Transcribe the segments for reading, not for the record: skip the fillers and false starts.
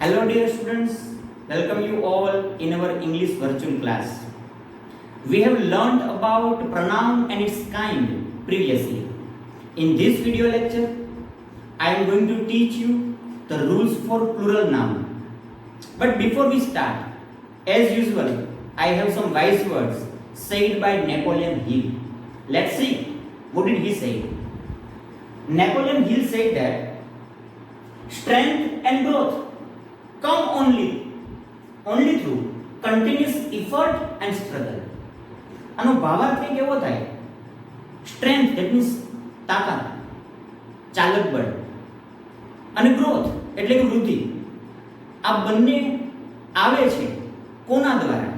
Hello dear students, welcome you all in our English virtual class. We have learned about pronoun and its kind previously. In this video lecture, I am going to teach you the rules for plural noun. But before we start, as usual, I have some wise words said by Napoleon Hill. Let's see, what did he say? Napoleon Hill said that strength and growth come only through continuous effort and struggle. આનો ભાવાર્થ કંઈક એવો થાય, strength that means તાકાત, ચાલક બળ, અને growth એટલે કે વૃદ્ધિ. આ બંને આવે છે કોના દ્વારા?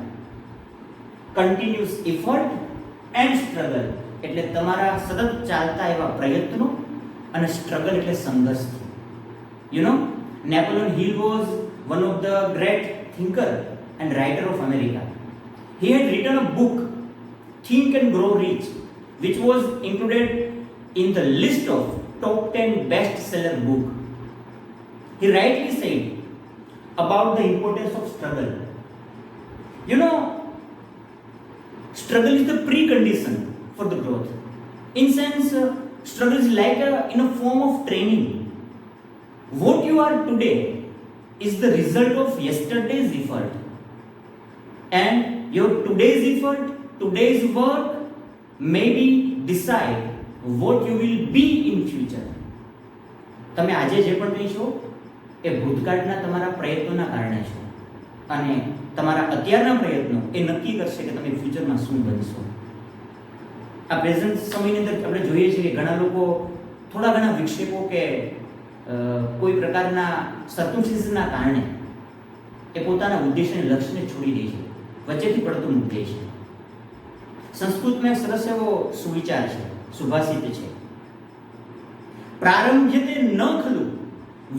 કન્ટિન્યુઅસ એફર્ટ એન્ડ સ્ટ્રગલ એટલે તમારા સતત ચાલતા એવા પ્રયત્નો, અને સ્ટ્રગલ એટલે સંઘર્ષ. You know, Napoleon Hill was one of the great thinker and writer of America. He had written a book, Think and Grow Rich, which was included in the list of top 10 bestseller book. He rightly said about the importance of struggle. You know, struggle is the precondition for the growth. In sense, struggle is like in a form of training. What you are today is the result of yesterday's effort, and your today's effort, today's work maybe decide what you will be in future. તમે આજે જે પણ કંઈ છો એ ભૂતકાળના તમારા પ્રયત્નોના કારણે છો, અને તમારા અત્યારના પ્રયત્નો એ નક્કી કરશે કે તમે ફ્યુચરમાં શું બનશો. આ પ્રેઝન્ટ સમયની અંદર આપણે જોઈએ છીએ કે ઘણા લોકો થોડા ઘણા વિક્ષેપો કે કોઈ પ્રકારના સર્કમસ્ટન્સીસના કારણે એ પોતાના ઉદ્દેશ્યને લક્ષ્યને છોડી દે છે, વચ્ચેથી પડતું મૂકી દે છે. સંસ્કૃતમાં એક સરસ એવો સુવિચાર છે, સુભાષિત છે, પ્રારંભ્યતે ન ખલું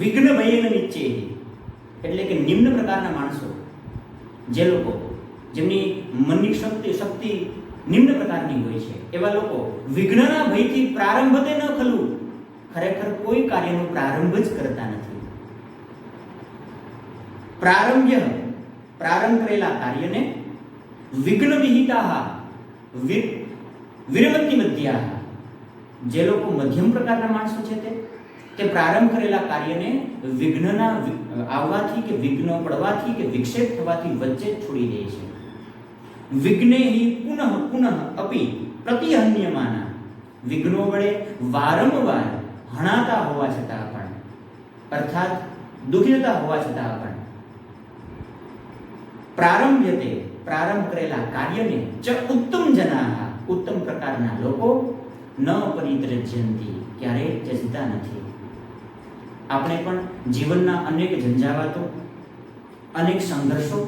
વિઘ્ન ભયેન નિશ્ચયે. એટલે કે નિમ્ન પ્રકારના માણસો, જે લોકો જેમની મનની શક્તિ નિમ્ન પ્રકારની હોય છે, એવા લોકો વિઘ્નના ભયથી પ્રારંભતે ન ખલું, ખરેખર કોઈ કાર્યનો પ્રારંભ જ કરતા નથી. પ્રારંભ કરેલા કાર્યને વિઘ્ન વિહિતાઃ વિરમતિ મધ્યાઃ. જે લોકો મધ્યમ પ્રકારના માણસો છે તે પ્રારંભ કરેલા કાર્યને વિઘ્નના આવવાથી કે વિઘ્ન પડવાથી કે વિક્ષેપ થવાથી વચ્ચે જ છોડી દે છે. વિઘ્નેહિ પુનઃ પુનઃ અપી પ્રતિહન્યમાના. વિઘ્નો વડે વારંવાર હણાતા હોવા છતાં પણ, અર્થાત દુઃખિતતા હોવા છતાં પણ, પ્રારંભ કરેલા કાર્યને ચ ઉત્તમ જનાઃ, ઉત્તમ પ્રકારના લોકો ન પરિત્યજ્યંતિ, ક્યારેય ત્યજતા નથી. આપણે પણ જીવનના અનેક ઝંઝાવાતો, અનેક સંઘર્ષો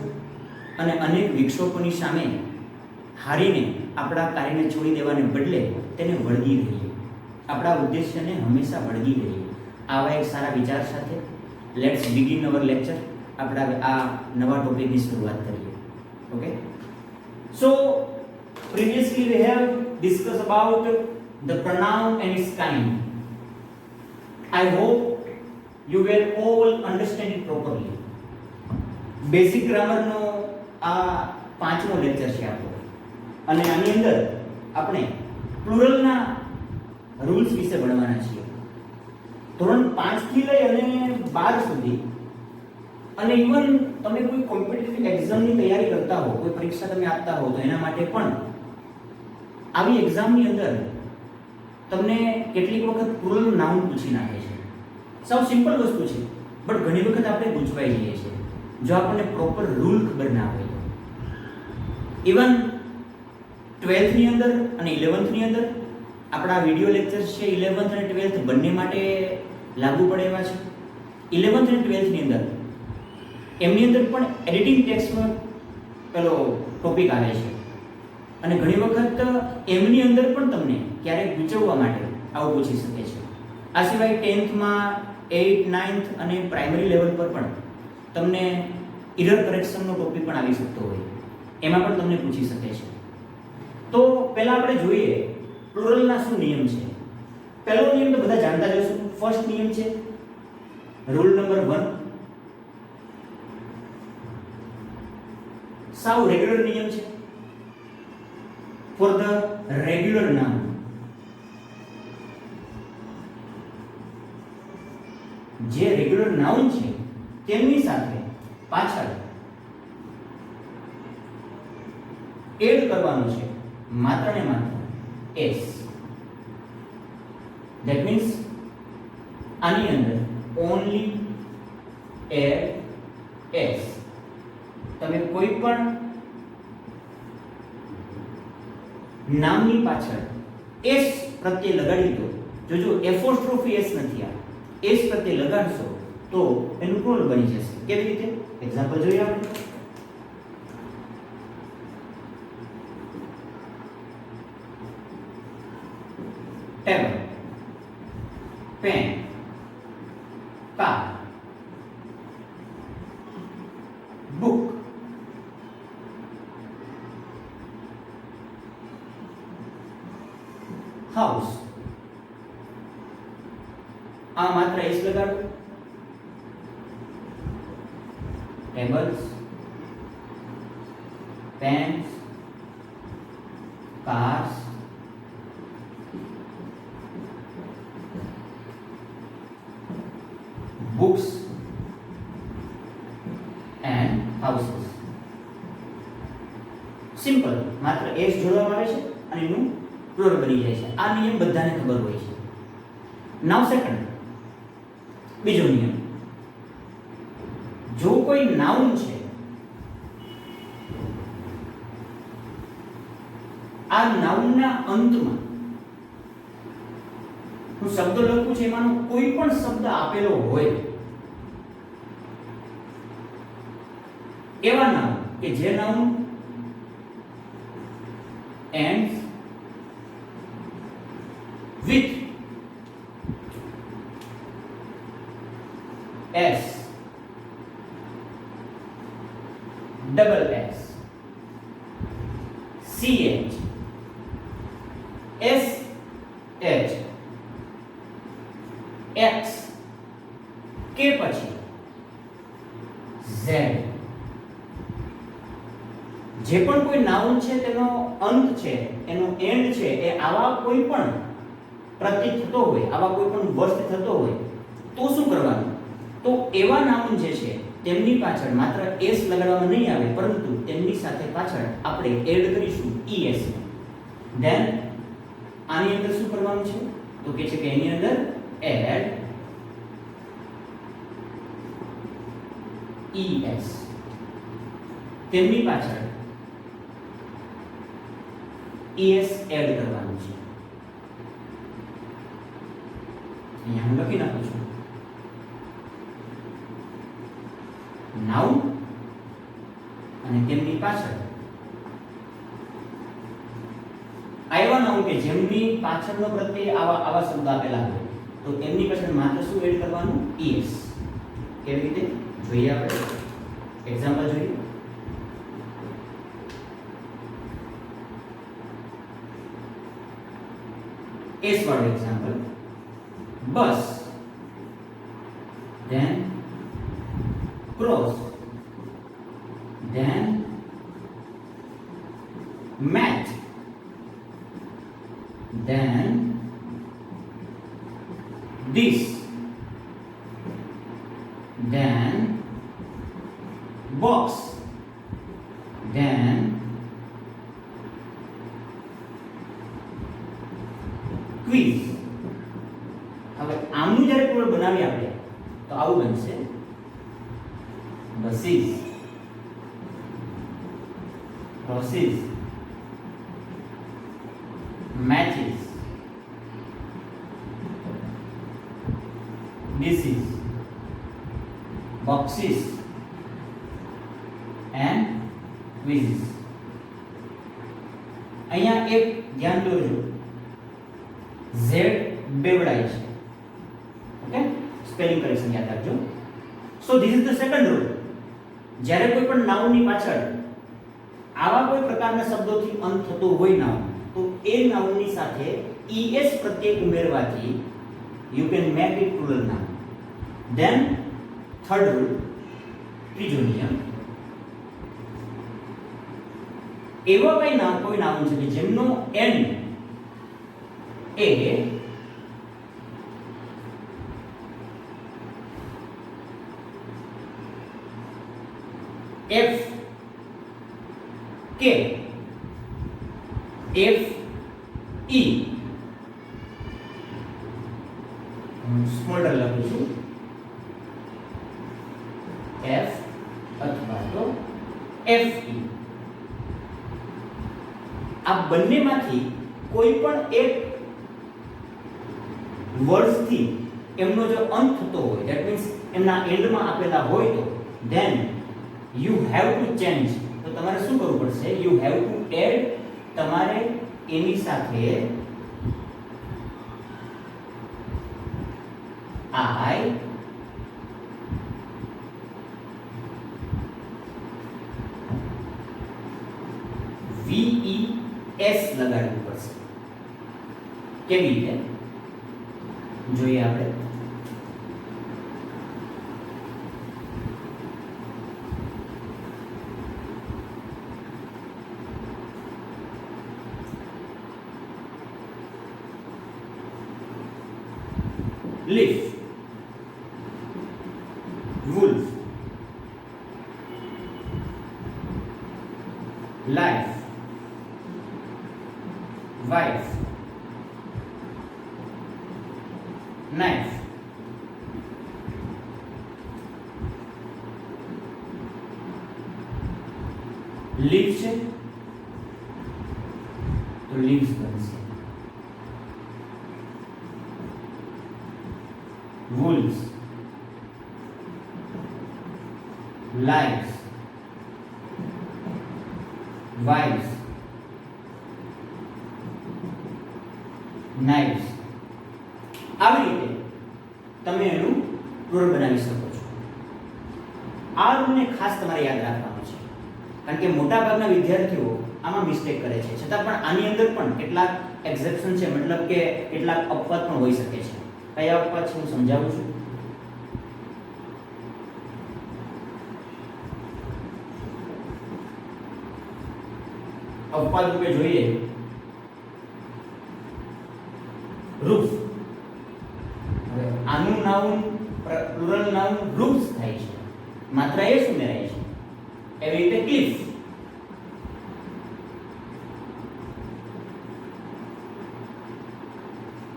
અને અનેક વિક્ષોભોની સામે હારીને આપણા કાર્યને છોડી દેવાને બદલે તેને વળગી રહીએ, આપણા ઉદ્દેશ્યને હંમેશા વળગી રહીએ. આવા એક સારા વિચાર સાથે લેટ્સ બિગિન અવર લેક્ચર. આપણે આ નવા ટોપિકની શરૂઆત કરીએ. Okay, so previously we have discuss about the pronoun and its kind. I hope you will all understand it properly. Basic ગ્રામરનો આ પાંચમો લેક્ચર છે આપણો, અને આની અંદર આપણે પ્લુરલના રૂલ્સ વિશે ભણવાના છીએ. ધોરણ 5 થી લઈ અને 12 સુધી, અને ઇવન તમે કોઈ કોમ્પિટિટિવ એક્ઝામની તૈયારી કરતા હો, કોઈ પરીક્ષા તમે આપતા હો, તો એના માટે પણ આવી એક્ઝામની અંદર તમને કેટલીક વખત પ્લુરલ નાઉન પૂછી નાખે છે. સાવ સિમ્પલ વસ્તુ છે, બટ ઘણી વખત આપણે ગૂંચવાઈ જઈએ છીએ જો આપણને પ્રોપર રૂલ ખબર ના હોય તો. ઇવન 12th ની અંદર અને 11th ની અંદર આપણા વિડિયો લેક્ચર્સ છે 11th અને 12th બંને માટે લાગુ પડે એવા છે. 11th અને 12th ની અંદર એમની અંદર પણ એડિટિંગ ટેક્સ્ટનો પેલો ટોપિક આવે છે, અને ઘણી વખત એમની અંદર પણ તમને ક્યારેક ગૂંચવવા માટે આવું પૂછી શકે છે. આ સિવાય 10th માં 8th 9th અને પ્રાઇમરી લેવલ પર પણ તમને ઇરર કરેક્શનનો ટોપિક પણ આવી શકતો હોય, એમાં પણ તમને પૂછી શકે છે. તો પહેલા આપણે જોઈએ પ્લુરલના શું નિયમ છે. પહેલો નિયમ તો બધા જાણતા જ હશો. ફર્સ્ટ નિયમ છે રૂલ નંબર 1, સાવ રેગ્યુલર નિયમ છે. ફોર ધ રેગ્યુલર નાઉન, જે રેગ્યુલર નાઉન છે તેમની સાથે પાછળ એડ કરવાનું છે માત્ર ને માત્ર s. That means આની અંદર only add s. તમે કોઈ પણ નામની પાછળ s પ્રત્યે લગાડી દો. જોજો એપોસ્ટ્રોફી s નથી, આ s પ્રત્યે લગાડશો તો એનું પ્લુરલ બની જશે. કેવી રીતે? એક્ઝામ્પલ જોઈએ આપણે. Table, pen, car, book, house. આ માત્ર એસ લગાડો. Tables, pens, cars, books and houses. Simple, માત્ર s જોડવામાં આવે છે અને એનું પ્લુરલ બની જાય છે. આ નિયમ બધાને ખબર હોય છે. નાઉ સેકન્ડ, બીજો નિયમ, જો કોઈ નાઉન છે, આ નાઉનના અંતમાં હું શબ્દ લખું છું, એમાંનો કોઈ પણ શબ્દ આપેલો હોય, એવા નાઉન કે જે noun ends with s, double s, ch, s, h, x કે પછી z, જે પણ કોઈ નાઉન છે તેનો અંત છે, એનો એન્ડ છે, એ આવા કોઈ પણ પ્રતીક થતો હોય, આવા કોઈ પણ વર્ડ થતો હોય તો શું કરવાનું? તો એવા નાઉન જે છે તેમની પાછળ માત્ર s લગાડવામાં નહીં આવે, પરંતુ તેમની સાથે પાછળ આપણે એડ કરીશું es. ધેન આની અંદર શું કરવાનું છે? તો કે છે કે એની અંદર add es. તેમની પાછળ es એડ કરવાનું છે. અહીંયા હું લખી નાખું છું. નાઉન અને તેમની પાછળ આવા નાઉન કે જેમની પાછળનો પ્રત્યય આવા શબ્દ આપેલા હોય તો તેમની પાછળ માત્ર શું એડ કરવાનું? es. કેવી રીતે જોઈએ આપણે? એક્ઝામ્પલ જોઈએ. s વાળું example, bus, then cross, then mat, then this, then box, then quiz. હવે આમનું જ્યારે પ્લુરલ બનાવીએ આપણે તો આવું બનશે: buses, crosses, matches, dishes, boxes and quizzes. અહીંયા એક ધ્યાન દોરજો, z બેવડાય છે. ઓકે, સ્પેલિંગ કરેક્શન યાદ રાખજો. So this is the second rule. જ્યારે કોઈ પણ નાઉનની પાછળ આવા કોઈ પ્રકારના શબ્દોથી અંત થતો હોય નાઉન, તો એ નાઉનની સાથે es પ્રત્યય ઉમેરવાથી you can make it plural noun. Then third rule, ત્રીજો નિયમ, એવા કોઈ નાઉન છે કે જેમનો એન્ડ એ એફ કે એફ ઈ સ્મોલર લખું છું એફ અથવા તો એફ ઈ આ બંનેમાંથી કોઈ પણ એક વર્ડ્સથી એમનો જો અંત થતો હોય ધેટ મીન્સ એમના એન્ડમાં આપેલા હોય તો then you have to change તો તમારે શું કરવું પડશે યુ હેવ ટુ એડ તમારે એની સાથે આઈ VES લગાડવું પડશે કેવી રીતે જોઈએ આપણે leaf wolf life wife knife leaf છે તો leaves બનશે wolves lives wives knives આવી રીતે તમે એનું રૂલ બનાવી શકો છો આ રૂલને ખાસ તમારે યાદ રાખવાનો છે કારણ કે મોટાભાગના વિદ્યાર્થીઓ આમાં મિસ્ટેક કરે છે છતાં પણ આની અંદર પણ કેટલાક એક્સેપ્શન છે મતલબ કે કેટલાક અપવાદ પણ હોઈ શકે છે કયા અપવાદ છે હું સમજાવું છું અપવાદ રૂપે જોઈએ રૂફ હવે આનું નાઉન પ્લુરલ નાઉન રૂફ્સ થાય છે માત્ર એ ઉમેરાય છે એવી રીતે ક્લિફ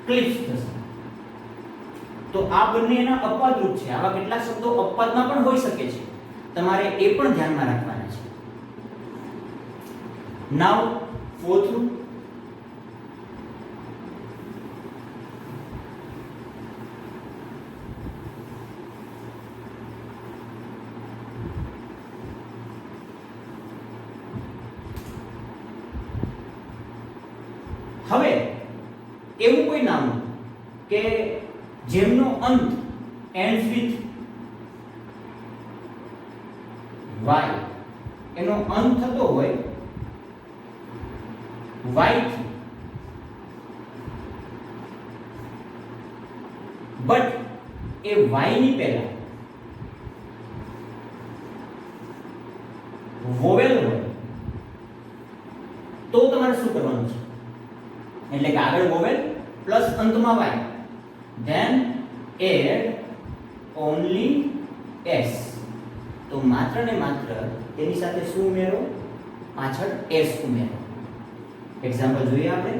ક્લિફ્સ થશે તો આ બંને એના અપવાદ રૂપ છે આવા કેટલાક શબ્દો અપવાદમાં પણ હોઈ શકે છે તમારે એ પણ ધ્યાનમાં રાખવાના છે નાઉ fourth rule હવે એવું કોઈ નામ કે જેમનો અંત ends with y એનો અંત થતો હોય y થી બટ એ y ની પહેલા વોવેલ હોય તો તમારે શું કરવાનું છે એટલે કે આગળ વોવેલ પ્લસ અંતમાં y then add only s તો માત્ર ને માત્ર તેની સાથે શું ઉમેરો પાછળ s ઉમેરો એક્ઝામ્પલ જોઈએ આપણે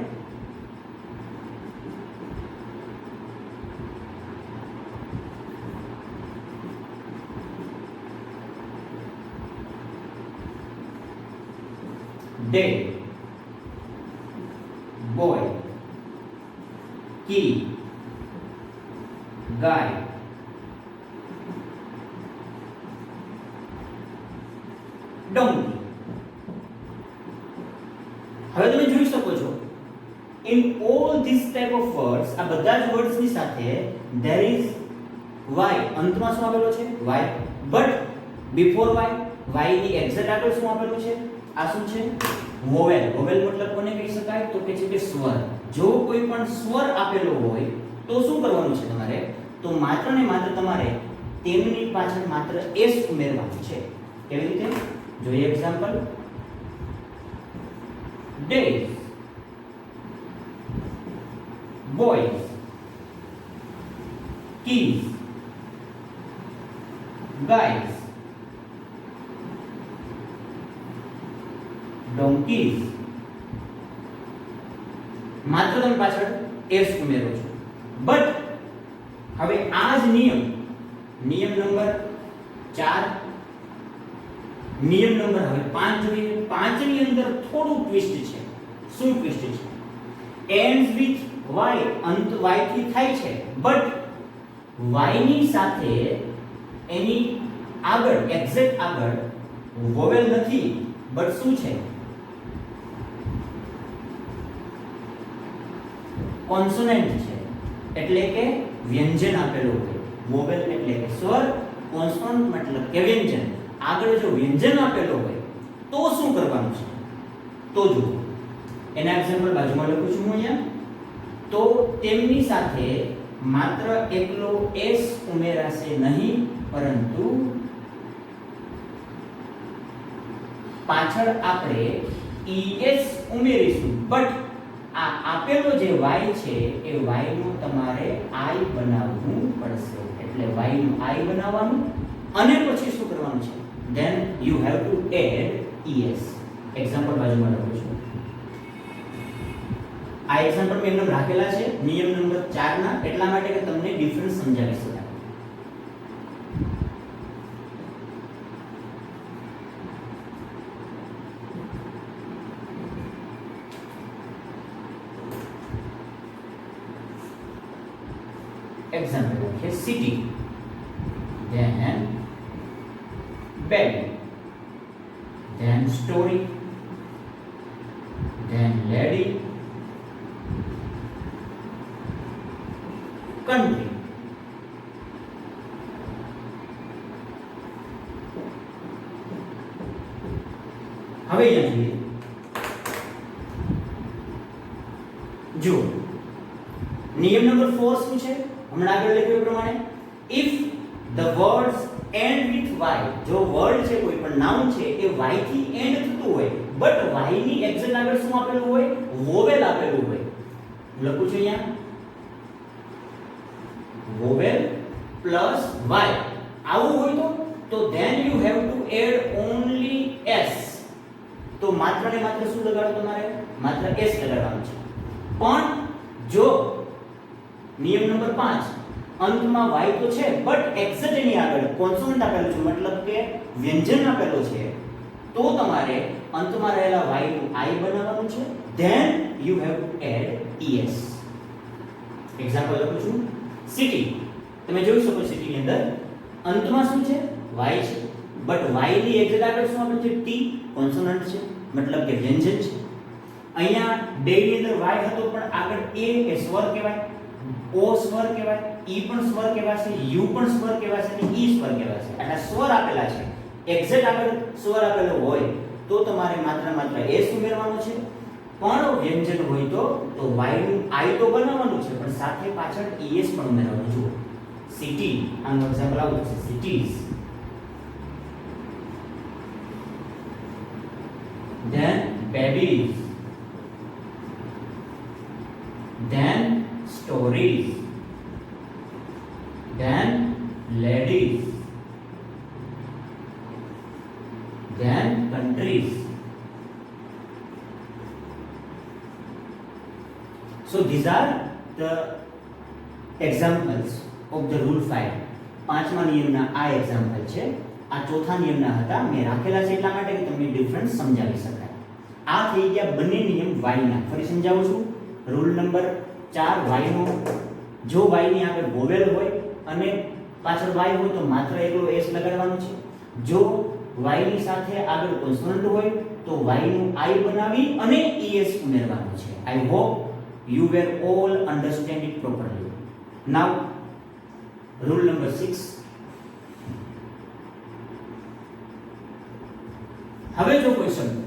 day boy key guy donkey હવે તમે જોઈ શકો છો in all these type of words આ બધા જ વર્ડ્સ ની સાથે there is y અંતમાં શું આવેલો છે y but before y ની એક્ઝેક્ટ આગળ શું આવેલું છે આ શું છે વોવેલ વોવેલ મતલબ કોને કહી શકાય તો કે છે કે સ્વર જો કોઈ પણ સ્વર આપેલો હોય તો શું કરવાનું છે તમારે તો માત્ર ને માત્ર તમારે તેમની પાછળ માત્ર s ઉમેરવાનું છે કેવી રીતે જોઈએ example days, boys, keys, guys, donkeys. માત્ર તમે પાછળ એસ ઉમેરો છો. બટ હવે આ જ નિયમ નંબર 4, નિયમ નંબર હવે 5 જોઈએ. 5 ની અંદર થોડું ટ્વિસ્ટ છે. શું ટ્વિસ્ટ છે? ends with y, અંત y થી થાય છે, બટ y ની સાથે એની આગળ એક્ઝેક્ટ આગળ વોવેલ નથી, બટ શું છે? કોન્સોનન્ટ છે. એટલે કે વ્યંજન આપેલું હોય. વોવેલ એટલે કે સ્વર, કોન્સોનન્ટ મતલબ કે વ્યંજન. આગળ જો વ્યંજન આપેલું હોય તો શું કરવાનું છે? તો જુઓ, એના એક્ઝામ્પલ બાજુમાં લખું છું હું અહીંયા. તો તેમની સાથે માત્ર એકલો s ઉમેરાશે નહીં, પરંતુ પાછળ આપણે es ઉમેરીશું. બટ આ આપેલો જે y છે એ y નું તમારે i બનાવવું પડશે. એટલે y નું i બનાવવાનું અને પછી શું કરવાનું છે? then you have to add es. Example બાજુમાં લખું છું. આ એક્ઝામ્પલ મેં એમને રાખેલા છે નિયમ નંબર 4 ના, એટલા માટે કે તમને ડિફરન્સ સમજાવી શકાય. एग्जाम्पल है city, then bed, then story, then lady, country. હવે અહીંયા જોઈએ, જો નિયમ નંબર 4 શું છે? હમણાં આગળ લખ્યું એ પ્રમાણે if the words end with y, જો વર્ડ છે કોઈ પણ નાઉન છે એ y થી એન્ડ થતું હોય, બટ y ની એક્ઝેક્ટ આગળ શું આપેલું હોય? વોવેલ આપેલું હોય. લખું છું અહીંયા વોવેલ પ્લસ y આવું હોય તો then you have to add only s. તો માત્ર ને માત્ર શું લગાડો? તમારે માત્ર s લગાડવાનું છે. પણ જો નિયમ નંબર 5 અંતમાં y તો છે, બટ એક્ઝેક્ટ એની આગળ કોન્સોનન્ટ આપેલું છે, મતલબ કે વ્યંજન આપેલો છે, તો તમારે અંતમાં રહેલા y નું i બનાવવાનું છે. then you have to add es. Example લખું છું સિટી. તમે જોઈ શકો સિટી ની અંદર અંતમાં શું છે? y છે, બટ y ની એક્ઝેક્ટ આગળ શું આપેલું છે? t, કોન્સોનન્ટ છે, મતલબ કે વ્યંજન છે. અહીંયા ડે ની અંદર y હતો, પણ આગળ a એ સ્વર કહેવાય, o સ્વર કહેવાય, e પણ સ્વર કહેવાશે, u પણ સ્વર કહેવાશે અને e સ્વર કહેવાશે. આટલા સ્વર આપેલા છે. એક્ઝેક્ટ આગળ સ્વર આપેલો હોય તો તમારે માત્ર s ઉમેરવાનો છે. પણ વ્યંજન હોય તો y નું i તો બનાવવાનું છે, પણ સાથે પાછળ es પણ ઉમેરવાનું. જુઓ સિટી, આનું એક્ઝામ્પલ આવું છે cities, then babies, then stories, then ladies, then countries. So these are the examples of the rule 5. પાંચમા નિયમના આ એક્ઝામ્પલ છે. આ ચોથા નિયમના હતા, મેં રાખેલા છે એટલા માટે કે તમને ડિફરન્સ સમજાવી શકાય. આ થઈ ગયા બંને નિયમ y ના. ફરી સમજાવું છું. રૂલ નંબર 4 y નો, જો y ની આગળ વોવેલ હોય અને પાછળ y હોય તો માત્ર એકલો s લગાડવાનું છે. જો y ની સાથે આગળ કોન્સોનન્ટ હોય તો y નું i બનાવી અને es ઉમેરવાનું છે. I hope you were all understand it properly. Now rule number 6. હવે જો કોઈ શબ્દ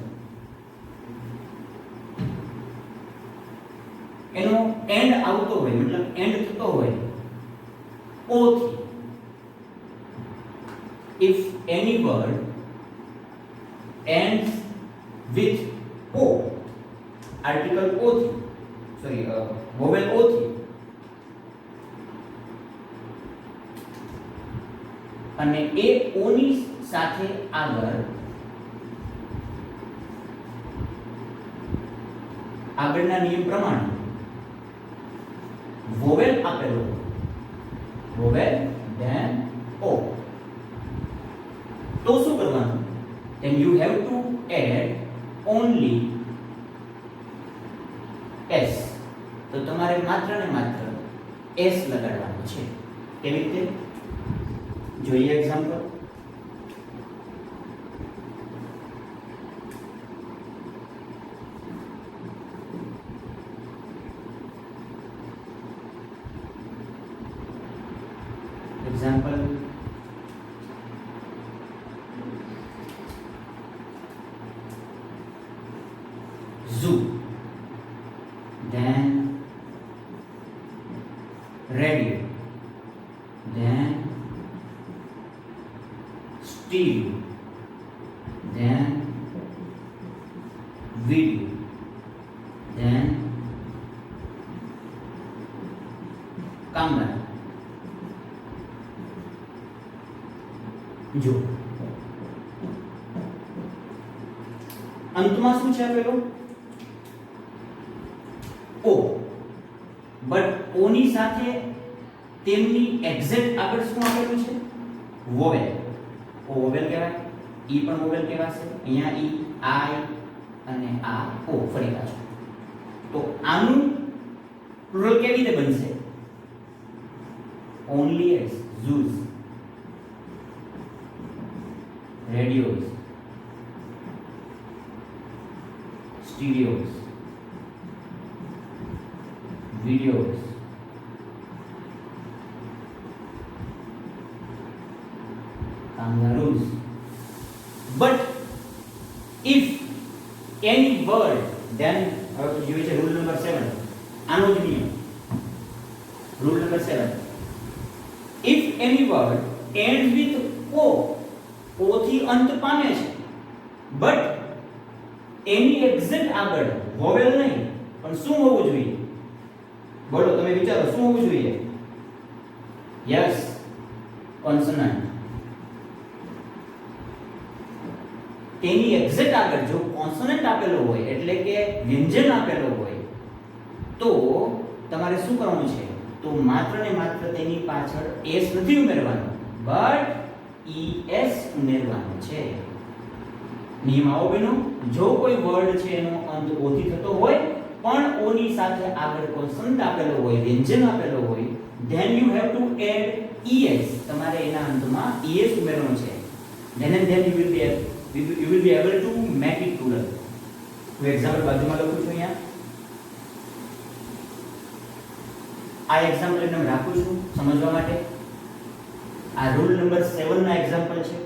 એનો એન્ડ આવતો હોય, મતલબ એન્ડ થતો હોય o થી, if any word ends with o, article O થી સોરી વોવેલ ઓ થી અને એ ઓ ની સાથે આગળના નિયમ પ્રમાણે વોવેલ આપેલો વોવેલ ધેન ઓ તો શું કરવાનું then you have to add only s તો તમારે માત્ર ને માત્ર s લગાડવાનું છે કેવી રીતે જોઈએ example zoo then radio then stereo then video then camera જો અંતમાં શું છે આપેલું ઓ બટ ઓ ની સાથે તેમની એક્ઝેક્ટ આગળ શું આપેલું છે વોવેલ ઓ વોવેલ કહેવાય ઈ પણ વોવેલ કહેવાશે અહીંયા ઈ આઈ અને આ ઓ ફરી પાછું તો આનું પ્લુરલ કેવી રીતે બનશે only S zoos radios stereos videos kangaroos but if any word then you will rule number 7 આનો જ નિયમ rule number 7 if any word ends with o o થી અંત પામે છે બટ એની એક્ઝેક્ટ આગળ વોવેલ નહીં પણ શું હોવું જોઈએ બોલો તમે વિચારો શું હોવું જોઈએ યસ કોન્સોનન્ટ તેની એક્ઝેક્ટ આગળ જો કોન્સોનન્ટ આપેલો હોય એટલે કે વ્યંજન આપેલો હોય તો તમારે શું કરવાનું છે તો માત્ર ને માત્ર તેની પાછળ s નથી ઉમેરવાનો બટ es ઉમેરવાનો છે નિયમ આવો બનો જો કોઈ વર્ડ છે એનો અંત o થી થતો હોય પણ o ની સાથે આગળ કોન્સોનન્ટ આપેલો હોય વ્યંજન આપેલો હોય then you have to add es તમારે એના અંતમાં es ઉમેરવાનો છે then and then you will be able to make it plural હું એક્ઝામ્પલ બાજુમાં લખું છું અહીંયા આ એક્ઝામ્પલ એમને રાખું છું સમજવા માટે આ રૂલ નંબર 7 ના એક્ઝામ્પલ છે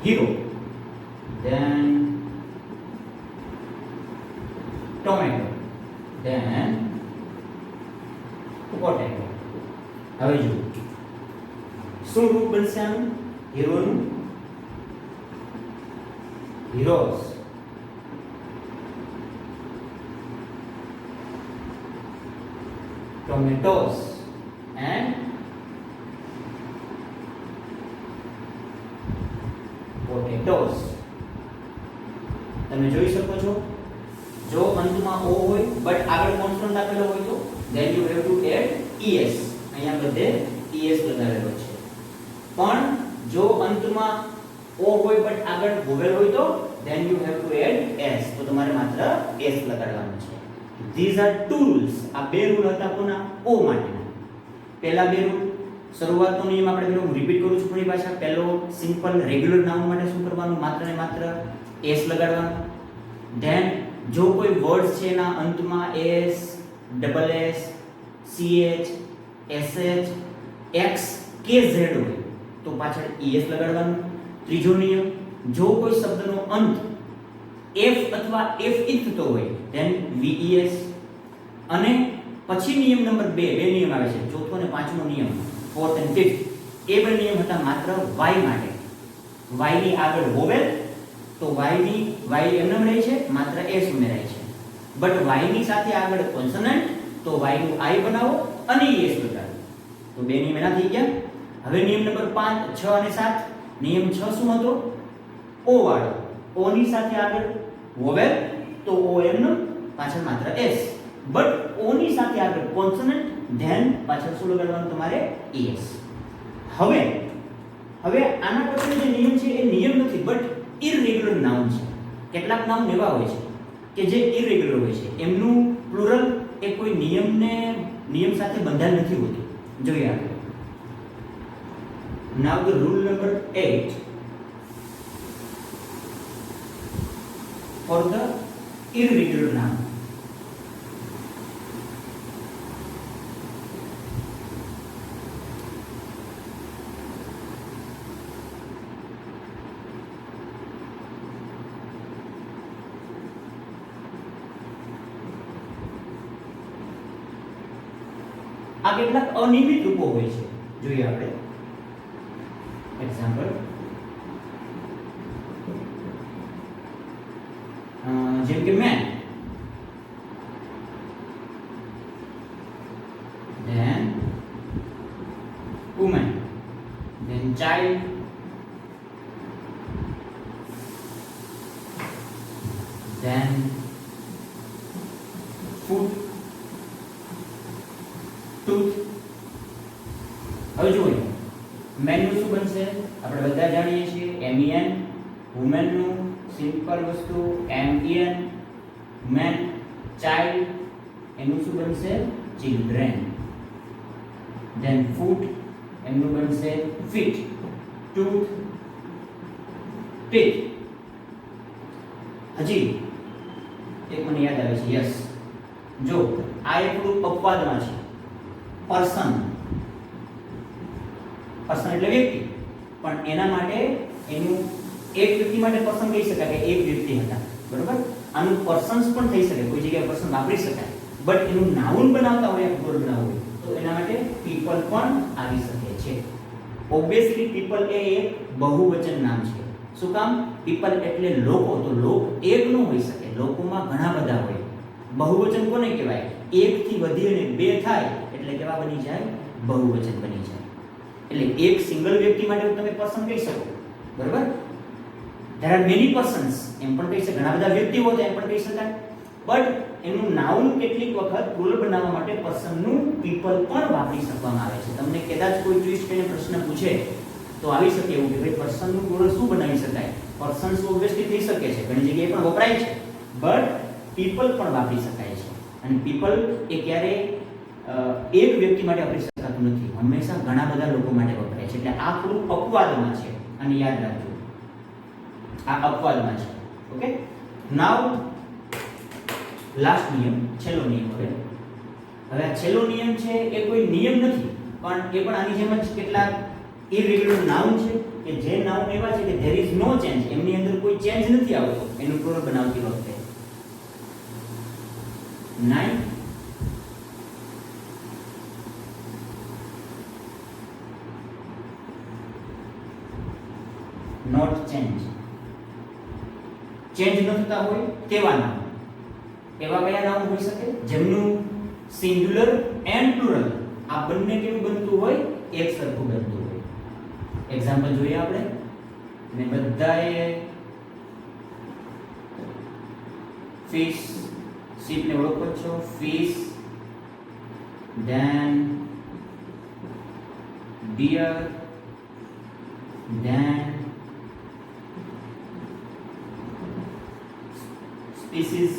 hero then tomato then potato હવે જો શું રૂપ બનશે આનું હીરોનું heroes tomatoes and potatoes તમે જોઈ શકો છો જો અંતમાં o હોય બટ આગળ કોન્સ્ટન્ટ આપેલો હોય તો then you have to add es અહીંયા બધે es લગાવેલો છે પણ જો અંતમાં o હોય બટ આગળ વોવેલ હોય તો then you have to add s તો તમારે માત્ર s લગાડવાનું છે these are two rules આ બે રૂલ હતા કોના o માટેના પહેલા બે રૂલ શરૂઆતનો નિયમ આપણે પેલો હું રિપીટ કરું છું ફરી પાછા પહેલો સિમ્પલ રેગ્યુલર નાઉન માટે શું કરવાનું માત્ર ને માત્ર s લગાડવાનું then જો કોઈ વર્ડ છે એના અંતમાં s double s ch sh x કે z હોય તો પાછળ es લગાડવાનું ત્રીજો નિયમ જો કોઈ શબ્દનો અંત f અથવા f ઈ થતો હોય then ves અને પછી નિયમ નંબર 2 બે નિયમ આવે છે ચોથો અને પાંચમો નિયમ fourth and fifth એ બે નિયમ હતા માત્ર y માટે y ની આગળ વોવેલ તો y એમને રહે છે, માત્ર s ઉમેરાય છે. બટ y ની સાથે આગળ કોન્સોનન્ટ, તો y નું I બનાવો અને s બતાવો. તો બે નિયમ એના થઈ ગયા. હવે નિયમ નંબર 5, 6 અને 7. નિયમ 6 શું હતો? o વાળો. o ની સાથે આગળ વોવેલ, તો o એમનો, પાછળ માત્ર s. બટ o ની સાથે આગળ કોન્સોનન્ટ, ધેન પાછળ શું લગાડવાનું તમારે? es. હવે આના પછી જે નિયમ છે એ નિયમ નથી, બટ ઇરરેગ્યુલર નાઉન છે. કેટલાક નાઉન એવા હોય છે કે જે ઇરરેગ્યુલર હોય છે, એમનું પ્લુરલ એ કોઈ નિયમ સાથે બંધાયેલ નથી હોતું. જોઈએ આપણે. Now the rule number 8 for the irregular noun. આ કેટલાક અનિયમિત રૂપો હોય છે. જોઈએ આપણે. એક્ઝામ્પલ, જેમ કે main, then woman, then child, then food, tooth. હવે જોઈએ મેન નું શું બનશે? આપણે બધા જાણીએ છીએ MEN. વુમેન નું સિમ્પલ વસ્તુ MEN, મેન. ચાઇલ્ડ એનું શું બનશે? ચિલ્ડ્રન. ધેન ફૂટ એનું બનશે ફીટ. Tooth, teeth. હજી એક મને યાદ આવે છે. યસ, જો આ એક રૂપ અપવાદમાં છે. પર્સન એટલે વ્યક્તિ, પણ એના માટે એનું એક વ્યક્તિ માટે પર્સન કહી શકાય કે એક વ્યક્તિ હતા, બરોબર? આનું પર્સન્સ પણ થઈ શકે, કોઈ જગ્યાએ પર્સન વાપરી શકાય, બટ એનું નાઉન બનાવતા હોય, પ્લુરલ બનાવવું હોય તો એના માટે પીપલ પણ આવી શકે છે. ઓબ્વિયસલી પીપલ એ એક બહુવચન નામ છે. શું કામ? પીપલ એટલે લોકો, તો લોક એક ન હોઈ શકે, લોકોમાં ઘણા બધા હોય. બહુવચન કોને કહેવાય? એક થી વધી અને બે થાય એટલે કેવા બની જાય? બહુવચન બની જાય. એટલે એક સિંગલ વ્યક્તિ માટે તમે પર્સન કહી શકો, બરાબર? there are many persons એમ પણ કહી શકાય, ઘણા બધા વ્યક્તિઓ હોય એમ પણ કહી શકાય. બટ એનું નાઉન કેટલીક વખત પ્લુરલ બનાવવા માટે પર્સનનું પીપલ પણ વાપરી શકવામાં આવે છે. તમને કદાચ કોઈ ટ્વિસ્ટ કરીને પ્રશ્ન પૂછે તો આવી શકે એવું કે ભાઈ પર્સનનું પ્લુરલ શું બનાવી શકાય? પર્સન્સ ઓબ્વિયસલી થઈ શકે છે, ઘણી જગ્યાએ પણ વપરાય છે, બટ પીપલ પણ વાપરી શકાય છે. અને પીપલ એ ક્યારેય એક વ્યક્તિ માટે વાપરી શકાતું નથી, હંમેશા ઘણા બધા લોકો માટે વપરાય છે. એટલે આ થોડું અપવાદમાં છે, અને યાદ રાખજો આ અપવાદમાં છે. ઓકે, નાઉ લાસ્ટ નિયમ, છેલ્લો નિયમ. હવે આ છેલ્લો નિયમ છે એ કોઈ નિયમ નથી, પણ એ પણ આની જેમ જ કેટલાક ઇરરેગ્યુલર નાઉન છે કે જે નાઉન એવા છે કે there is no change, એમની અંદર કોઈ ચેન્જ નથી આવતો એનું પ્લુરલ બનાવતી વખતે. 9 not change, ચેન્જ ન થતા હોય તેવા નામ. એવા કયા નામ હોઈ શકે? જેમનું સિંગ્યુલર એન્ડ પ્લુરલ આ બંને કેવું બનતું હોય? એક સરખું બનતું હોય. એક્ઝામ્પલ જોઈએ આપણે, ને બધાએ ફિશ, શીપ ને ઓળખો છો? Fish, then deer, then species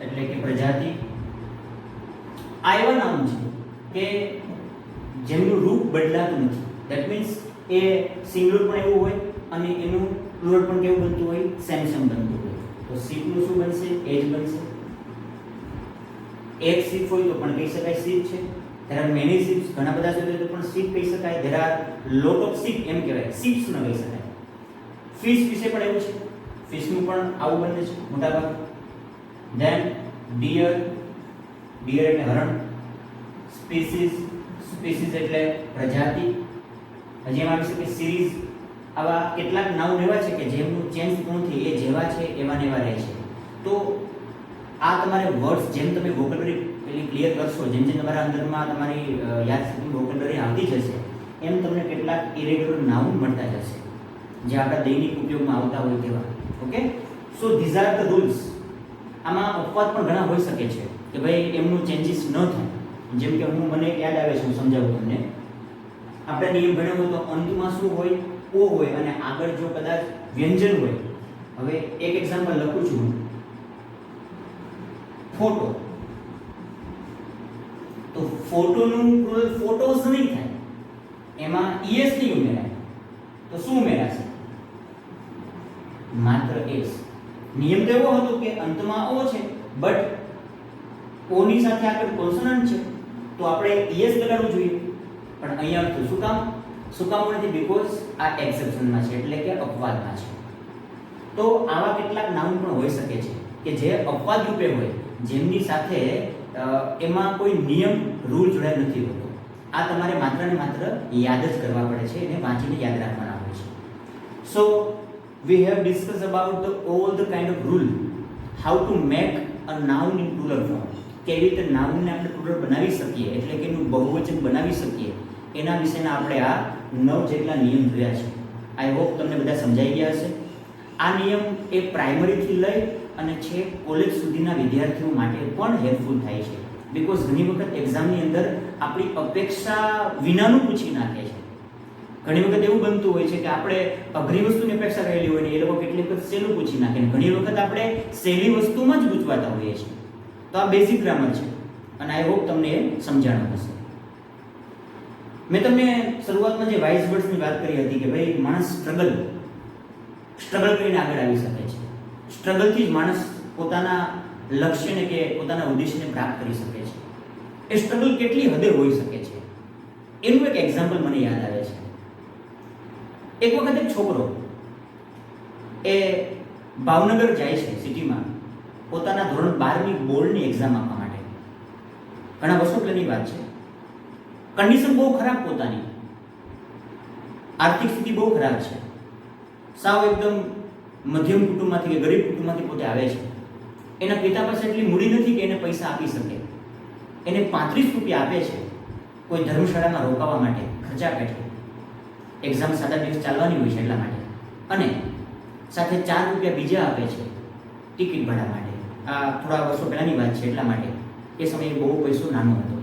એટલે કે પ્રજાતિ. આ એવા નામ છે કે જેમનું રૂપ બદલાતું નથી. ધેટ મીન્સ એ સિંગ્યુલર પણ એવું હોય અને એનું પ્લુરલ પણ કેવું બનતું હોય? સેમ બનતું હોય. તો શીપનું શું બનશે? એ જ બનશે. એક શીપ હોય તો પણ કહી શકાય શીપ છે. there are many ships, ઘણા બધા છે તો પણ શીપ કહી શકાય. there are lot of sheep એમ કહેવાય, શીપ્સ ન કહી શકાય. ફિશ વિશે પણ એવું છે, ફિશનું પણ આવું બને છે મોટા ભાગ. ધેન ડિયર, ડિયર એટલે હરણ. સ્પીસીસ, સ્પીસીસ એટલે પ્રજાતિ. હજી એમ આવી શકે સિરીઝ, આવા કેટલાક નાઉન એવા છે કે જેમનું ચેન્જ કોણ થઈ એ જેવા છે એવા ને એવા રહે છે. તો આ તમારે વર્ડ્સ જેમ તમે વોકેબલરી પેલી ક્લિયર કરશો, જેમ જેમ તમારા અંદરમાં તમારી યાદશક્તિ વોકેબલરી આવતી જશે, એમ તમને કેટલાક ઇરેગ્યુલર નાઉન મળતા જશે જે આપણા દૈનિક ઉપયોગમાં આવતા હોય તેવા. Okay, so these are the rules. આમાં અપવાદ પણ ઘણા હોઈ શકે છે કે ભાઈ એમનું ચેન્જીસ ન થાય. જેમ કે મને યાદ આવે છે, હું સમજાવું તમને. આપણે નિયમ ભણ્યો હોય તો અંતમાં શું હોય? ઓ હોય, અને આગળ જો કદાચ વ્યંજન હોય. હવે એક એક્ઝામ્પલ લખું છું, ફોટો. તો ફોટોનું પ્લુરલ ફોટોસ નહીં થાય, એમાં es નહીં ઉમેરાય. તો શું ઉમેરાશે? માત્ર એસ. નિયમ તો એવો હતો કે અંતમાં ઓ છે, બટ ઓ ની સાથે આગળ કોન્સોનન્ટ છે, તો આપણે es લગાડવું જોઈએ. પણ અહીંયા તો શું કામ નથી? બીકોઝ આ એક્સેપ્શનમાં છે, એટલે કે અપવાદમાં છે. તો આવા કેટલાક નાઉન પણ હોઈ શકે છે કે જે અપવાદ રૂપે હોય, જેમની સાથે એમાં કોઈ નિયમ રૂલ જોડાયેલ નથી હોતો. આ તમારે માત્ર ને માત્ર યાદ જ કરવા પડે છે, એને વાંચીને યાદ રાખવાના હોય છે. સો we have discussed about all the kind of rule how to make a noun in plural form. કેવી રીતે નાઉનને આપણે પ્લુરલ બનાવી શકીએ, એટલે કે એનું બહુવચન બનાવી શકીએ, એના વિશેના આપણે આ 9 જેટલા નિયમ જોયા છે. આઈ હોપ તમને બધા સમજાઈ ગયા હશે. આ નિયમ એ પ્રાઇમરીથી લઈ અને છેક કોલેજ સુધીના વિદ્યાર્થીઓ માટે પણ હેલ્પફુલ થાય છે. બીકોઝ ઘણી વખત એક્ઝામની અંદર આપણી અપેક્ષા વિનાનું પૂછી નાખે છે. ઘણી વખત એવું બનતું હોય છે કે આપણે અઘરી વસ્તુની અપેક્ષા કરેલી હોય ને એ લોકો કેટલીક વખત સહેલું પૂછી નાખે, ઘણી વખત આપણે સહેલી વસ્તુમાં જ ગૂંચવાતા હોઈએ છીએ. તો આ બેઝિક ગ્રામર છે અને આઈ હોપ તમને એ સમજાણું હશે. મેં તમને શરૂઆતમાં જે વાઇઝ વર્ડ્સની વાત કરી હતી કે ભાઈ માણસ સ્ટ્રગલ કરીને આગળ આવી શકે છે. સ્ટ્રગલથી જ માણસ પોતાના લક્ષ્યને કે પોતાના ઉદ્દેશ્યને પ્રાપ્ત કરી શકે છે. એ સ્ટ્રગલ કેટલી હદે હોઈ શકે છે એનું એક એક્ઝામ્પલ મને યાદ આવે છે. એક વખત એક છોકરો એ ભાવનગર જાય છે સિટીમાં પોતાના ધોરણ 12ની બોર્ડની એક્ઝામ આપવા માટે. ઘણા વર્ષો પહેલાની વાત છે. કન્ડિશન બહુ ખરાબ, પોતાની આર્થિક સ્થિતિ બહુ ખરાબ છે. સાવ એકદમ મધ્યમ કુટુંબમાંથી કે ગરીબ કુટુંબમાંથી પોતે આવે છે. એના પિતા પાસે એટલી મૂડી નથી કે એને પૈસા આપી શકે. એને 35 રૂપિયા આપે છે કોઈ ધર્મશાળામાં રોકાવા માટે ખર્ચા પેટે. એક્ઝામ 7 દિવસ ચાલવાની હોય છે એટલા માટે, અને સાથે 4 રૂપિયા બીજા આપે છે ટિકિટ ભાડા માટે. આ થોડા વર્ષો પહેલાની વાત છે એટલા માટે. એ સમયે બહુ પૈસો નાનો હતો.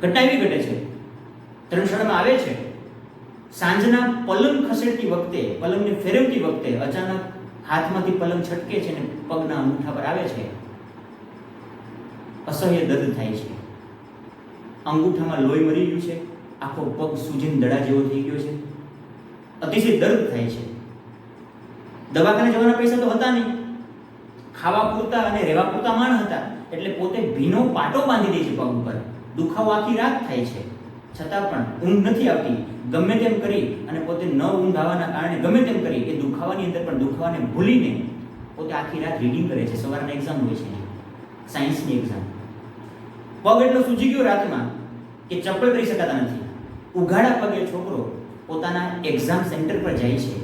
ઘટના એવી ઘટે છે, ધર્મશાળામાં આવે છે, સાંજના પલંગ ખસેડતી વખતે, પલંગને ફેરવતી વખતે અચાનક હાથમાંથી પલંગ છટકે છે અને પગના અંગૂઠા પર આવે છે. અસહ્ય દર્દ થાય છે. અંગૂઠામાં લોહી મરી ગયું છે, આખો પગ સૂજીને દડા જેવો થઈ ગયો છે, અતિશય દર્દ થાય છે. દવાખાને જવાના પૈસા તો હતા નહીં, ખાવા પૂરતા અને રહેવા પૂરતા માણ હતા, એટલે પોતે ભીનો પાટો બાંધી દે છે પગ ઉપર. દુખાવો આખી રાત થાય છે, છતાં પણ ઊંઘ નથી આવતી. ગમે તેમ કરી અને પોતે ન ઊંઘ આવવાના કારણે ગમે તેમ કરી એ દુખાવાની અંદર પણ દુખાવાને ભૂલીને પોતે આખી રાત રીડિંગ કરે છે. સવારના એક્ઝામ હોય છે, સાયન્સની એક્ઝામ. પગ એટલો સૂજી ગયો રાતમાં કે ચપ્પલ કરી શકાતા નથી. ઉઘાડા પગે છોકરો પોતાના એક્ઝામ સેન્ટર પર જાય છે.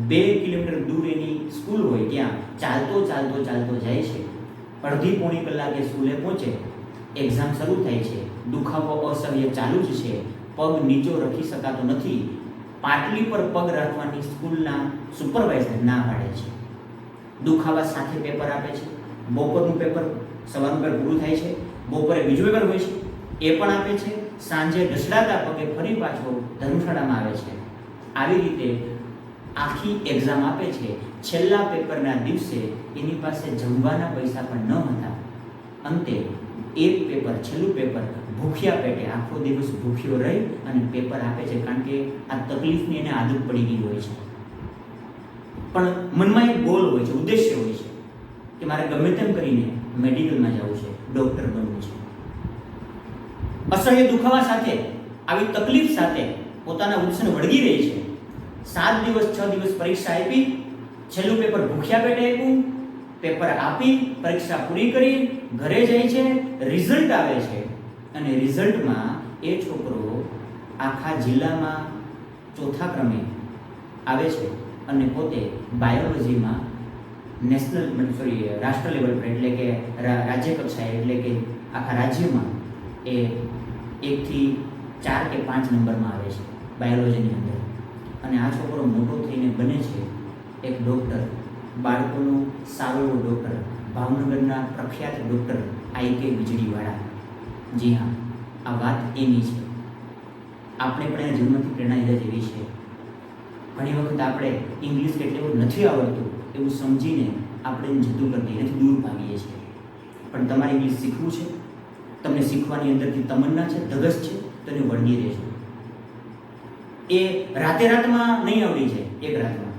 2 કિલોમીટર દૂર એની સ્કૂલ હોય, ત્યાં ચાલતો જાય છે. અડધી પોણી કલાકે સ્કૂલે પહોંચે. એક્ઝામ શરૂ થાય છે. દુખાવો અસહ્ય ચાલુ જ છે. પગ નીચો રાખી શકાતો નથી. પાટલી પર પગ રાખવાની સ્કૂલના સુપરવાઇઝર ના પાડે છે. દુખાવા સાથે પેપર આપે છે. બપોરનું પેપર, સવારનું પેપર પૂરું થાય છે, બપોરે બીજું પેપર હોય છે, એ પણ આપે છે. સાંજે ઢસડાતા પગે ફરી પાછો ધર્મશાળામાં આવે છે. આવી રીતે આખી એક્ઝામ આપે છે. છેલ્લા પેપરના દિવસે એની પાસે જમવાના પૈસા પણ ન હતા. અંતે એક પેપર, છેલ્લું પેપર, ભૂખ્યા પેટે આખો દિવસ ભૂખ્યો રહી અને પેપર આપે છે, કારણ કે આ તકલીફની એને આદત પડી ગઈ હોય છે. પણ મનમાં એક ગોલ હોય છે, ઉદ્દેશ્ય હોય છે કે મારે ગમે તેમ કરીને મેડિકલમાં જવું છે, ડૉક્ટર બનવું છે. અસહ્ય દુખાવા સાથે, આવી તકલીફ સાથે પોતાના ઉત્સાહને વળગી રહી છે. 7 દિવસ 6 દિવસ પરીક્ષા આપી, છેલ્લું પેપર ભૂખ્યા પેટે આપ્યું, પેપર આપી પરીક્ષા પૂરી કરી ઘરે જાય છે. રિઝલ્ટ આવે છે અને રિઝલ્ટમાં એ છોકરો આખા જિલ્લામાં 4થા ક્રમે આવે છે અને પોતે બાયોલોજીમાં રાષ્ટ્ર લેવલ પર એટલે કે રાજ્ય કક્ષાએ એટલે કે આખા રાજ્યમાં એ 1 થી 4 કે 5 નંબરમાં આવે છે બાયોલોજીની અંદર. અને આ છોકરો મોટો થઈને બને છે એક ડૉક્ટર, બાળકોનું સારો એવો ડૉક્ટર, ભાવનગરના પ્રખ્યાત ડૉક્ટર IK વીજળીવાળા. જી હા, આ વાત એની છે. આપણે પણ એના જીવનમાંથી પ્રેરણા લીધા જેવી છે. ઘણી વખત આપણે ઇંગ્લિશ કેટલું નથી આવડતું એવું સમજીને આપણે એને જતું કરી દઈએ, એનાથી દૂર ભાગીએ છીએ. પણ તમારે ઇંગ્લિશ શીખવું છે, તમને શીખવાની અંદરથી તમન્ના છે, ધગશ છે, તો એને વળગી રહેજો. એ રાતમાં નહીં આવડી જાય, એક રાતમાં.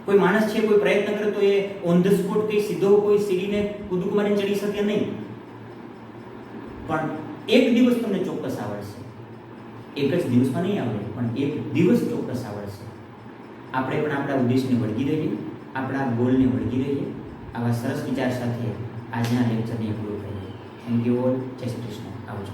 કોઈ માણસ છે, કોઈ પ્રયત્ન કરે તો એ ઓન ધ સ્પોટ કંઈ સીધો કોઈ સીડીને કૂદકું મારીને ચડી શકે નહીં. પણ એક દિવસ તમને ચોક્કસ આવડશે. એક જ દિવસમાં નહીં આવડે, પણ એક દિવસ ચોક્કસ આવડશે. આપણે પણ આપણા ઉદ્દેશને વળગી રહીએ, આપણા ગોલને વળગી રહીએ. આવા સરસ વિચાર સાથે આજના લેક્ચરને પૂરું કરીએ. Thank you all. જય શ્રી કૃષ્ણ. આવજો.